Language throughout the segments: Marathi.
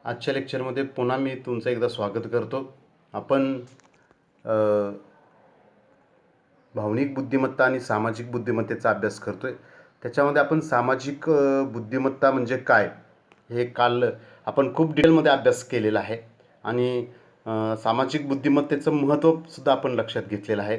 आजच्या लेक्चरमध्ये पुन्हा मी तुमचं एकदा स्वागत करतो. आपण अ, भावनिक बुद्धिमत्ता आणि सामाजिक बुद्धिमत्तेचा अभ्यास करतो आहे. त्याच्यामध्ये आपण सामाजिक बुद्धिमत्ता म्हणजे काय, हे काल आपण खूप डिटेलमध्ये अभ्यास केलेला आहे. आणि सामाजिक बुद्धिमत्तेचं महत्त्वसुद्धा आपण लक्षात घेतलेलं आहे,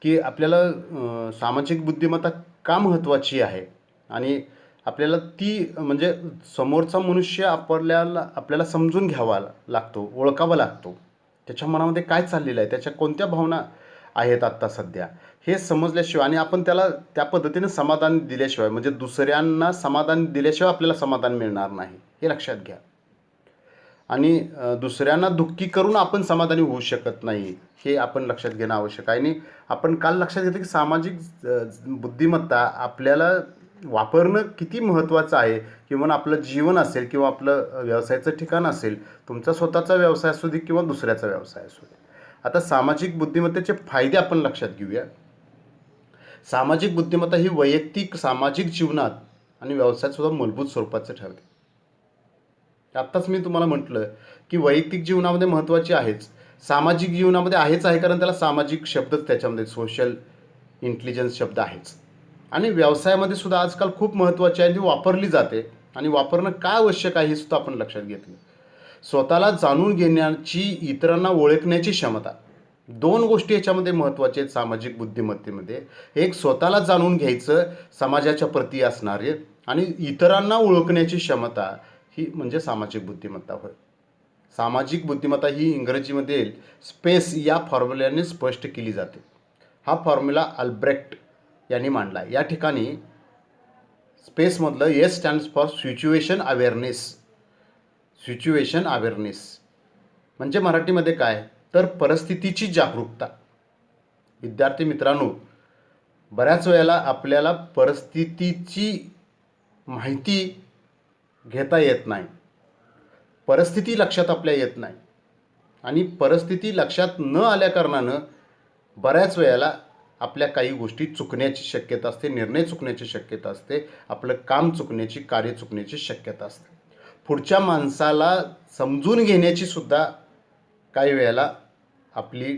की आपल्याला सामाजिक बुद्धिमत्ता का महत्त्वाची आहे आणि आपल्याला ती म्हणजे समोरचा मनुष्य आपल्याला समजून घ्यावा लागतो, ओळखावा लागतो. त्याच्या मनामध्ये काय चाललेलं आहे, त्याच्या कोणत्या भावना आहेत आत्ता सध्या, हे समजल्याशिवाय आणि आपण त्याला त्या पद्धतीने समाधान दिल्याशिवाय, म्हणजे दुसऱ्यांना समाधान दिल्याशिवाय आपल्याला समाधान मिळणार नाही, हे लक्षात घ्या. आणि दुसऱ्यांना दुःखी करून आपण समाधानी होऊ शकत नाही, हे आपण लक्षात घेणं आवश्यक आहे. आणि आपण काल लक्षात घेतलं की सामाजिक बुद्धिमत्ता आपल्याला वापरणं किती महत्त्वाचं आहे. किंवा आपलं जीवन असेल किंवा आपलं व्यवसायाचं ठिकाण असेल, तुमचा स्वतःचा व्यवसाय असू दे किंवा दुसऱ्याचा व्यवसाय असू दे. आता सामाजिक बुद्धिमत्तेचे फायदे आपण लक्षात घेऊया. सामाजिक बुद्धिमत्ता ही वैयक्तिक सामाजिक जीवनात आणि व्यवसायात सुद्धा मूलभूत स्वरूपाचं ठरते. आत्ताच मी तुम्हाला म्हटलं की वैयक्तिक जीवनामध्ये महत्त्वाची आहेच, सामाजिक जीवनामध्ये आहेच आहे, कारण त्याला सामाजिक शब्दच त्याच्यामध्ये सोशल इंटेलिजन्स शब्द आहेच. आणि व्यवसायामध्ये सुद्धा आजकाल खूप महत्त्वाची आहे, ती वापरली जाते. आणि वापरणं का आवश्यक आहे हे सुद्धा आपण लक्षात घेतलं. स्वतःला जाणून घेण्याची, इतरांना ओळखण्याची क्षमता, दोन गोष्टी याच्यामध्ये महत्त्वाच्या आहेत सामाजिक बुद्धिमत्तेमध्ये. एक स्वतःला जाणून घ्यायचं, समाजाच्या प्रती असणारे, आणि इतरांना ओळखण्याची क्षमता, ही म्हणजे सामाजिक बुद्धिमत्ता होय. सामाजिक बुद्धिमत्ता ही इंग्रजीमध्ये स्पेस या फॉर्म्युल्याने स्पष्ट केली जाते. हा फॉर्म्युला अल्ब्रेक्ट यांनी मांडला. या ठिकाणी स्पेसमधलं S stands for situation awareness. Situation awareness म्हणजे मराठीमध्ये काय, तर परिस्थितीची जागरूकता. विद्यार्थी मित्रांनो, बऱ्याच वेळेला आपल्याला परिस्थितीची माहिती घेता येत नाही, परिस्थिती लक्षात आपल्या येत नाही. आणि परिस्थिती लक्षात न आल्या कारणानं बऱ्याच वेळेला आपल्या काही गोष्टी चुकण्याची शक्यता असते, निर्णय चुकण्याची शक्यता असते, आपलं काम चुकण्याची, कार्य चुकण्याची शक्यता असते. पुढच्या माणसाला समजून घेण्याची सुद्धा काही वेळेला आपली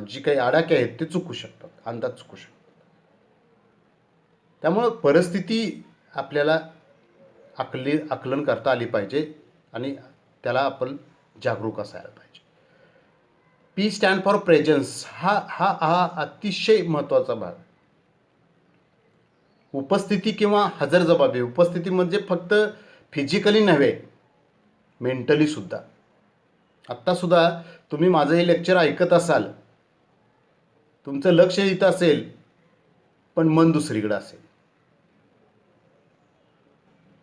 जी काही आडाखे आहेत ते चुकू शकतात, अंदाज चुकू शकतात. त्यामुळं परिस्थिती आपल्याला आकलन करता आली पाहिजे आणि त्याला आपण जागरूक असायला पाहिजे. P stand for presence. हा हा हा अतिशय महत्त्वाचा भाग. उपस्थिती किंवा हजरजबाबी. उपस्थिती म्हणजे फक्त फिजिकली नव्हे, मेंटली सुद्धा. आत्तासुद्धा तुम्ही माझं हे लेक्चर ऐकत असाल, तुमचं लक्ष इथं असेल पण मन दुसरीकडे असेल.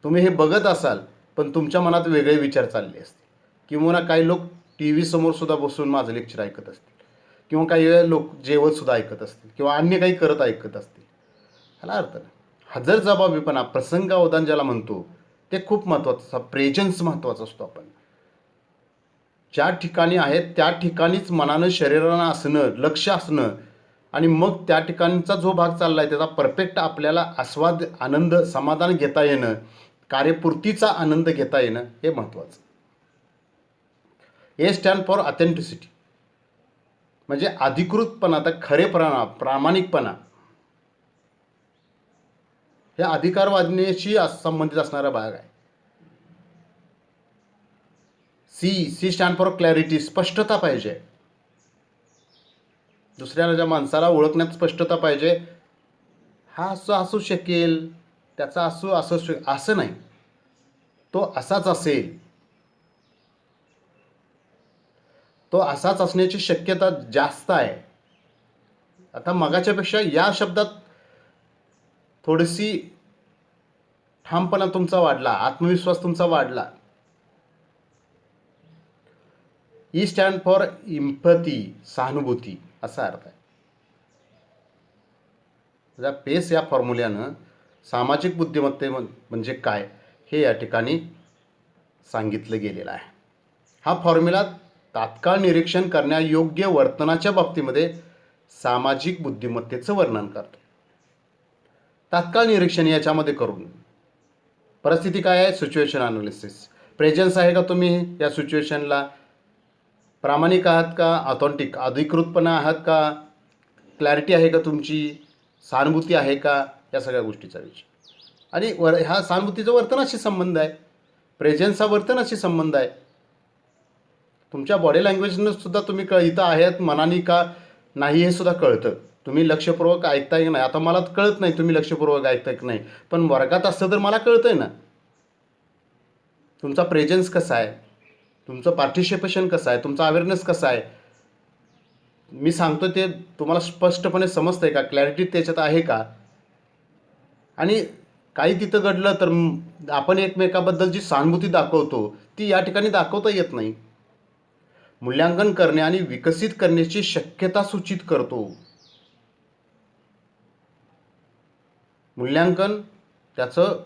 तुम्ही हे बघत असाल पण तुमच्या मनात वेगळे विचार चालले असतील. किंवा काही लोक टी व्ही समोर सुद्धा बसून माझं लेक्चर ऐकत असतील, किंवा काही वेळा लोक जेवत सुद्धा ऐकत असतील, किंवा अन्य काही करत ऐकत असतील. ह्याला अर्थ नाही. हजरजबाबीपणा, प्रसंगावधान ज्याला म्हणतो, ते खूप महत्त्वाचं. प्रेझन्स महत्त्वाचा असतो. आपण ज्या ठिकाणी आहेत त्या ठिकाणीच मनानं, शरीरानं असणं, लक्ष असणं, आणि मग त्या ठिकाणचा जो भाग चालला आहे त्याचा परफेक्ट आपल्याला आस्वाद, आनंद, समाधान घेता येणं, कार्यपूर्तीचा आनंद घेता येणं, हे महत्त्वाचं. ए स्टँड फॉर ऑथेंटिसिटी म्हणजे अधिकृतपणा, तर खरेपणा, प्रामाणिकपणा. हे अधिकारवादनेशी संबंधित असणारा भाग आहे. C stand for clarity. स्पष्टता पाहिजे. दुसऱ्या माणसाला ओळखण्यात स्पष्टता पाहिजे. हा असं असू शकेल, त्याचा असं नाही, तो असाच असेल, तो असाच असण्याची शक्यता जास्त आहे. आता मगाच्यापेक्षा या शब्दात थोडीशी ठामपणा तुमचा वाढला, आत्मविश्वास तुमचा वाढला. ई स्टँड फॉर इम्पॅथी, सहानुभूती असा अर्थ आहे. पेस या फॉर्म्युल्यानं सामाजिक बुद्धिमत्ते म्हणजे काय हे या ठिकाणी सांगितलं गेलेलं आहे. हा फॉर्म्युला तात्काळ निरीक्षण करण्यायोग्य वर्तनाच्या बाबतीमध्ये सामाजिक बुद्धिमत्तेचं वर्णन करतो. तात्काळ निरीक्षण याच्यामध्ये करून परिस्थिती काय आहे, सिच्युएशन अनालिसिस. प्रेझेन्स आहे का तुम्ही या सिच्युएशनला, प्रामाणिक आहात का, ऑथेंटिक अधिकृतपणा आहात का, क्लॅरिटी आहे का तुमची, सहानुभूती आहे का, या सगळ्या गोष्टीचा विषय. आणि ह्या सहानुभूतीचा वर्तनाशी संबंध आहे, प्रेझेन्सचा वर्तनाशी संबंध आहे. तुमच्या बॉडी लँग्वेजनं सुद्धा तुम्ही इथं आहेत मनाने का नाही हे सुद्धा कळतं. तुम्ही लक्षपूर्वक ऐकताय की नाही. आता मला कळत नाही तुम्ही लक्षपूर्वक ऐकताय की नाही, पण वर्गात असतं तर मला कळतंय ना. तुमचा प्रेझेन्स कसा आहे, तुमचं पार्टिसिपेशन कसं आहे, तुमचा अवेअरनेस कसा आहे, मी सांगतो ते तुम्हाला स्पष्टपणे समजतंय का, क्लॅरिटी त्याच्यात आहे का. आणि काही तिथं घडलं तर आपण एकमेकाबद्दल जी सहानुभूती दाखवतो ती या ठिकाणी दाखवता येत नाही. मूल्यांकन करणे आणि विकसित करण्याची शक्यता सूचित करतो. मूल्यांकन, त्याचं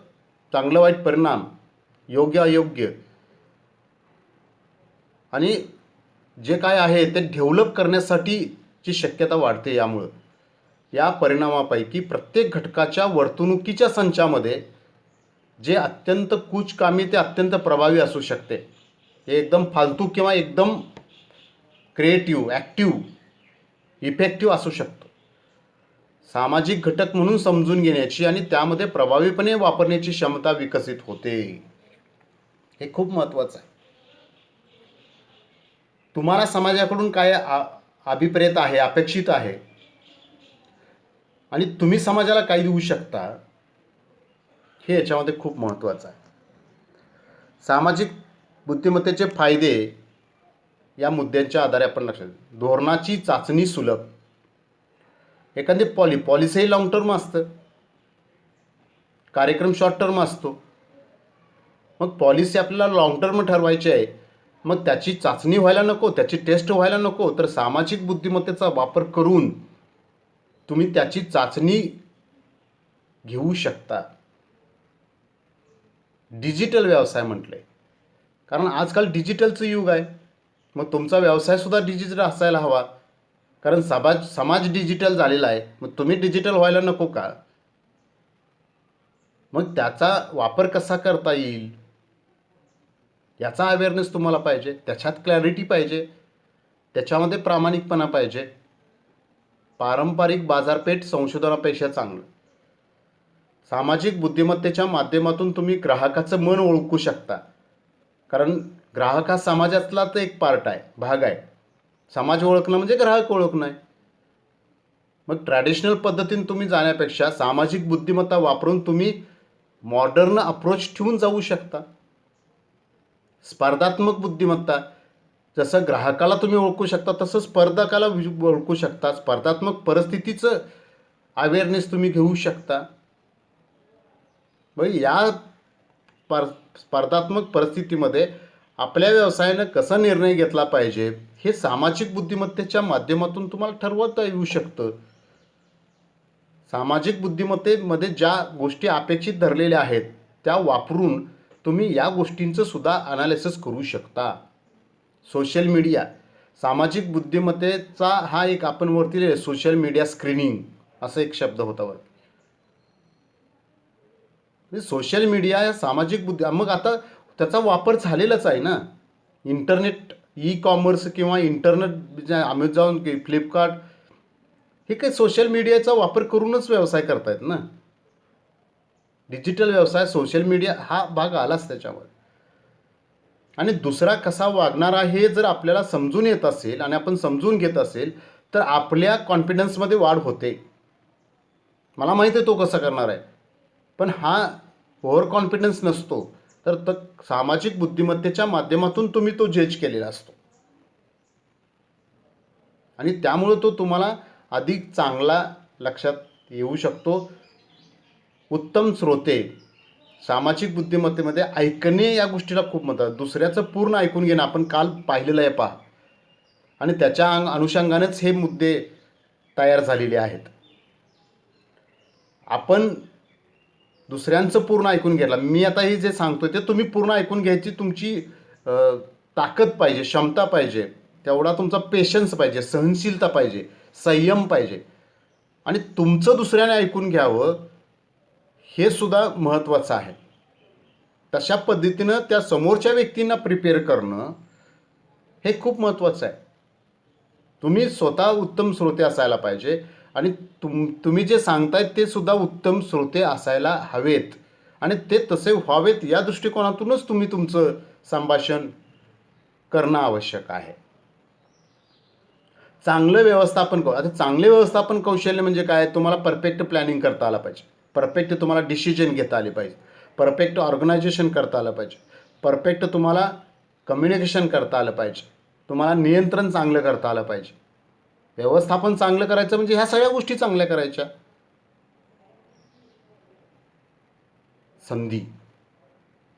चांगलं वाईट परिणाम, योग्य अयोग्य आणि जे काय आहे ते डेव्हलप करण्यासाठीची शक्यता वाढते. यामुळं या परिणामापैकी प्रत्येक घटकाच्या वर्तणुकीच्या संचामध्ये जे अत्यंत कुचकामी ते अत्यंत प्रभावी असू शकते, हे एकदम फालतू किंवा एकदम क्रिएटिव्ह, ॲक्टिव्ह, इफेक्टिव्ह असू शकतं. सामाजिक घटक म्हणून समजून घेण्याची आणि त्यामध्ये प्रभावीपणे वापरण्याची क्षमता विकसित होते. हे खूप महत्त्वाचं आहे. तुम्हाला समाजाकडून काय अभिप्रेत आहे, अपेक्षित आहे आणि तुम्ही समाजाला काय देऊ शकता, हे याच्यामध्ये खूप महत्त्वाचं आहे. सामाजिक बुद्धिमत्तेचे फायदे या मुद्द्यांच्या आधारे आपण लक्षात घेऊ. धोरणाची चाचणी सुलभ. एखादी पॉलिसी लॉंग टर्म असतं, कार्यक्रम शॉर्ट टर्म असतो. मग पॉलिसी आपल्याला लॉंग टर्म ठरवायची आहे, मग त्याची चाचणी व्हायला नको, त्याची टेस्ट व्हायला नको, तर सामाजिक बुद्धिमत्तेचा वापर करून तुम्ही त्याची चाचणी घेऊ शकता. डिजिटल व्यवसाय म्हटलंय कारण आजकाल डिजिटलचं युग आहे. मग तुमचा व्यवसायसुद्धा डिजिटल असायला हवा, कारण समाज डिजिटल झालेला आहे. मग तुम्ही डिजिटल व्हायला नको का. मग त्याचा वापर कसा करता येईल याचा अवेअरनेस तुम्हाला पाहिजे, त्याच्यात क्लॅरिटी पाहिजे, त्याच्यामध्ये प्रामाणिकपणा पाहिजे. पारंपरिक बाजारपेठ संशोधनापेक्षा चांगलं. सामाजिक बुद्धिमत्तेच्या माध्यमातून तुम्ही ग्राहकाचं मन ओळखू शकता, कारण ग्राहक हा समाजातला तर एक पार्ट आहे, भाग आहे. समाज ओळखणं म्हणजे ग्राहक ओळखणं आहे. मग ट्रॅडिशनल पद्धतीने तुम्ही जाण्यापेक्षा सामाजिक बुद्धिमत्ता वापरून तुम्ही मॉडर्न अप्रोच ठेवून जाऊ शकता. स्पर्धात्मक बुद्धिमत्ता, जसं ग्राहकाला तुम्ही ओळखू शकता तसं स्पर्धकाला ओळखू शकता. स्पर्धात्मक परिस्थितीचं अवेअरनेस तुम्ही घेऊ शकता. मग या स्पर्धात्मक परिस्थितीमध्ये आपल्या व्यवसायानं कसा निर्णय घेतला पाहिजे हे सामाजिक बुद्धिमत्तेच्या माध्यमातून तुम्हाला ठरवता येऊ शकतं. सामाजिक बुद्धिमत्तेमध्ये ज्या गोष्टी अपेक्षित धरलेल्या आहेत त्या वापरून तुम्ही या गोष्टींचं सुद्धा अनालिसिस करू शकता. सोशल मीडिया, सामाजिक बुद्धिमत्तेचा हा एक आपण वरती सोशल मीडिया स्क्रीनिंग असा एक शब्द होता वर. सोशल मीडिया या सामाजिक मग आता त्याचा वापर झालेलाच आहे ना. इंटरनेट, ई कॉमर्स किंवा इंटरनेट, अमेझॉन, फ्लिपकार्ट, हे काही सोशल मीडियाचा वापर करूनच व्यवसाय करतायत ना. डिजिटल व्यवसाय, सोशल मीडिया हा भाग आलाच त्याच्यावर. आणि दुसरा कसा वागणारा हे जर आपल्याला समजून येत असेल आणि आपण समजून घेत असेल तर आपल्या कॉन्फिडन्समध्ये वाढ होते. मला माहीत आहे तो कसा करणार आहे, पण हा ओव्हर कॉन्फिडन्स नसतो, तर सामाजिक बुद्धिमत्तेच्या माध्यमातून तुम्ही तो जज केलेला असतो आणि त्यामुळे तो तुम्हाला अधिक चांगला लक्षात येऊ शकतो. उत्तम श्रोते, सामाजिक बुद्धिमत्तेमध्ये ऐकणे या गोष्टीला खूप महत्त्व आहे. दुसऱ्याचं पूर्ण ऐकून घेणं आपण काल पाहिलेलं आहे पहा, आणि त्याच्या अनुषंगानेच हे मुद्दे तयार झालेले आहेत. आपण दुसऱ्यांचं पूर्ण ऐकून घ्यायला, मी आता हे जे सांगतोय ते तुम्ही पूर्ण ऐकून घ्यायची तुमची ताकद पाहिजे, क्षमता पाहिजे, तेवढा तुमचा पेशन्स पाहिजे, सहनशीलता पाहिजे, संयम पाहिजे. आणि तुमचं दुसऱ्याने ऐकून घ्यावं हे सुद्धा महत्त्वाचं आहे. तशा पद्धतीनं त्या समोरच्या व्यक्तींना प्रिपेअर करणं हे खूप महत्त्वाचं आहे. तुम्ही स्वतः उत्तम श्रोते असायला पाहिजे आणि तुम्ही जे सांगताय ते सुद्धा उत्तम श्रोते असायला हवेत आणि ते तसे व्हावेत या दृष्टिकोनातूनच तुम्ही तुमचं संभाषण करणं आवश्यक आहे. चांगलं व्यवस्थापन आता चांगले व्यवस्थापन कौशल्य म्हणजे काय? तुम्हाला परफेक्ट प्लॅनिंग करता आलं पाहिजे, परफेक्ट तुम्हाला डिसिजन घेता आले पाहिजे, परफेक्ट ऑर्गनायझेशन करता आलं पाहिजे, परफेक्ट तुम्हाला कम्युनिकेशन करता आलं पाहिजे, तुम्हाला नियंत्रण चांगलं करता आलं पाहिजे. व्यवस्थापन चांगलं करायचं म्हणजे ह्या सगळ्या गोष्टी चांगल्या करायच्या. संधी,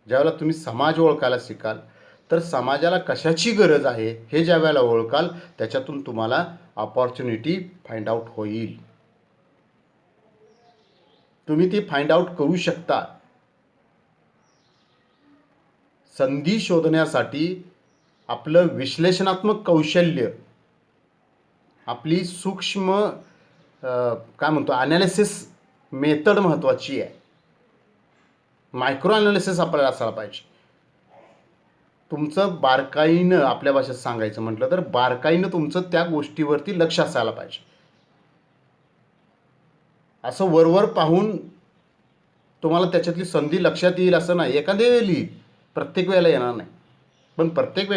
ज्यावेळेला तुम्ही समाज ओळखायला शिकाल तर समाजाला कशाची गरज आहे हे ज्या वेळेला ओळखाल त्याच्यातून तुम्हाला अपॉर्च्युनिटी फाइंड आउट होईल. तुम्ही ती फाइंड आउट करू शकता. संधी शोधण्यासाठी आपलं विश्लेषणात्मक कौशल्य, आपली सूक्ष्म काय म्हणतो ॲनालिसिस मेथड महत्त्वाची आहे. मायक्रो ॲनालिसिस आपल्याला असायला पाहिजे. तुमचं बारकाईनं, आपल्या भाषेत सांगायचं म्हटलं तर बारकाईनं तुमचं त्या गोष्टीवरती लक्ष असायला पाहिजे. असं वरवर पाहून तुम्हाला त्याच्यातली संधी लक्षात येईल असं नाही. एखाद्या वेळी प्रत्येक वेळेला येणार नाही, पण प्रत्येक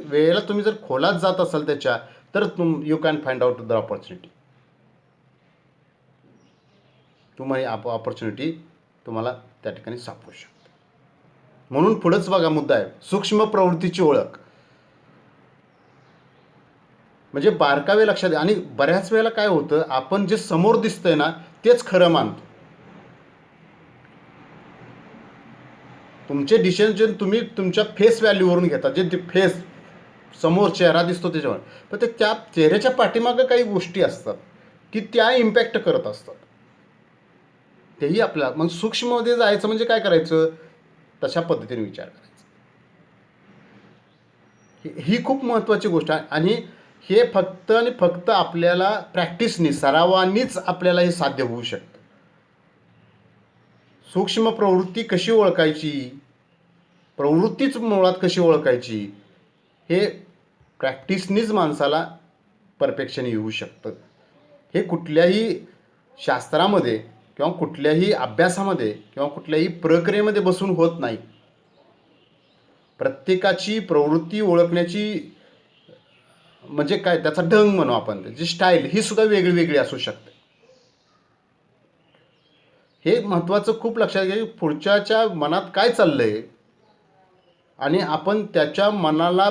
वेळेला तुम्ही जर खोलात जात असाल त्याच्या तर you can find out the opportunity. तुम्हाला ऑपॉर्च्युनिटी तुम्हाला त्या ठिकाणी सापडू शकते. म्हणून पुढंच बघा मुद्दा आहे सूक्ष्म प्रवृत्तीची ओळख. म्हणजे बारकावे लक्षात. आणि बऱ्याच वेळेला काय होतं, आपण जे समोर दिसतंय ना तेच खरं मानतो. तुमचे डिसिजन तुम्ही तुमच्या फेस व्हॅल्यूवरून घेता, जे फेस समोर चेहरा दिसतो त्याच्यावर, पण ते त्या चेहऱ्याच्या पाठीमागं काही गोष्टी असतात की त्या इम्पॅक्ट करत असतात. तेही आपल्याला मग सूक्ष्ममध्ये जायचं म्हणजे काय करायचं, तशा पद्धतीने विचार करायचा. ही खूप महत्त्वाची गोष्ट आहे आणि हे फक्त आणि फक्त आपल्याला प्रॅक्टिसनी, सरावानीच आपल्याला हे साध्य होऊ शकतं. सूक्ष्म प्रवृत्ती कशी ओळखायची, प्रवृत्तीच मुळात कशी ओळखायची, हे प्रॅक्टिसनीच माणसाला परफेक्शन येऊ शकतं. हे कुठल्याही शास्त्रामध्ये किंवा कुठल्याही अभ्यासामध्ये किंवा कुठल्याही प्रक्रियेमध्ये बसून होत नाही. प्रत्येकाची प्रवृत्ती ओळखण्याची म्हणजे काय, त्याचा ढंग म्हणू आपण, त्याची स्टाईल ही सुद्धा वेगळी वेगळी असू शकते. हे महत्त्वाचं खूप लक्षात घ्या की पुढच्याच्या मनात काय चाललंय आणि आपण त्याच्या मनाला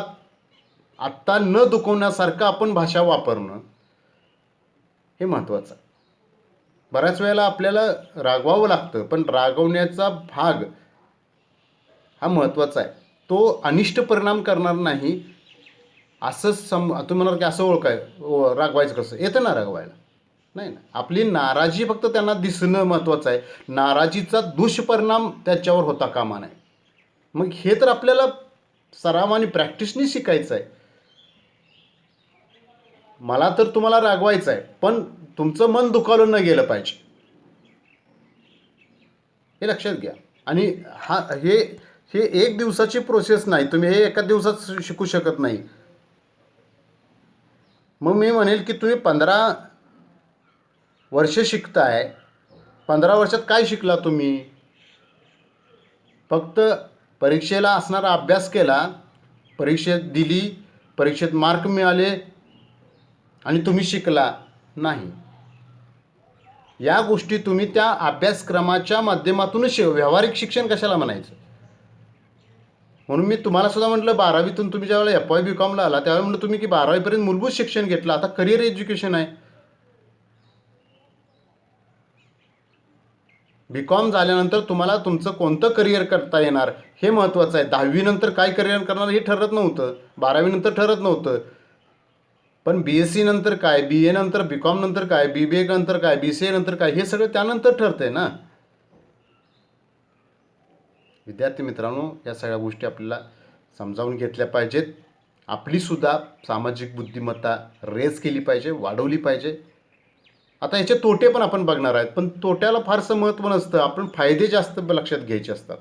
आत्ता न दुखवण्यासारखं आपण भाषा वापरणं हे महत्त्वाचं आहे. बऱ्याच वेळेला आपल्याला रागवावं लागतं, पण रागवण्याचा भाग हा महत्त्वाचा आहे. तो अनिष्ट परिणाम करणार नाही असं तुम्ही म्हणाल की असं रागवायचं कसं, येतं ना रागवायला, नाही ना. आपली नाराजी फक्त त्यांना दिसणं महत्त्वाचं आहे. नाराजीचा दुष्परिणाम त्याच्यावर होता कामा नये. मग हे तर आपल्याला सराव आणि प्रॅक्टिसनी शिकायचं आहे. मला तर तुम्हाला रागवायचं आहे, पण तुमचं मन दुखावलं न गेलं पाहिजे, हे लक्षात घ्या. आणि हे एक दिवसाची प्रोसेस नाही, तुम्ही हे एका दिवसात शिकू शकत नाही. मग मी म्हणेल की तुम्ही 15 वर्ष शिकताय, 15 वर्षात काय शिकला तुम्ही? फक्त परीक्षेला असणारा अभ्यास केला, परीक्षेत दिली, परीक्षेत मार्क मिळाले आणि तुम्ही शिकला नाही. या गोष्टी तुम्ही त्या अभ्यासक्रमाच्या माध्यमातूनच व्यावहारिक शिक्षण कशाला म्हणायचं. म्हणून मी तुम्हाला सुद्धा म्हटलं 12वीतून तुम्ही ज्यावेळेला FY BComला आला त्यावेळेला म्हटलं तुम्ही की 12वीपर्यंत मूलभूत शिक्षण घेतलं, आता करिअर एज्युकेशन आहे. BCom झाल्यानंतर तुम्हाला तुमचं कोणतं करिअर करता येणार हे महत्त्वाचं आहे. 10वी नंतर काय करिअर करणार हे ठरत नव्हतं, 12वी नंतर ठरत नव्हतं. पण BSc नंतर काय, BA नंतर BCom नंतर काय, BBA नंतर काय, BCA नंतर काय, हे सगळं त्यानंतर ठरतंय ना. विद्यार्थी मित्रांनो, या सगळ्या गोष्टी आपल्याला समजावून घेतल्या पाहिजेत. आपलीसुद्धा सामाजिक बुद्धिमत्ता रेज केली पाहिजे, वाढवली पाहिजे. आता याचे तोटे पण आपण बघणार आहेत, पण तोट्याला फारसं महत्त्व नसतं, आपण फायदे जास्त लक्षात घ्यायचे असतात.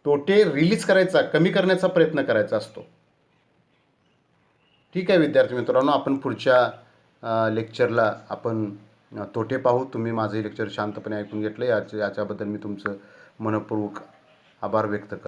तोटे रिलीज करायचा, कमी करण्याचा प्रयत्न करायचा असतो. ठीक आहे विद्यार्थी मित्रांनो, आपण पुढच्या लेक्चरला आपण तोटे पाहू. तुम्ही माझे लेक्चर शांतपणे ऐकून घेतलं याच्याबद्दल मी तुमचं मनपूर्वक आभार व्यक्त करतो.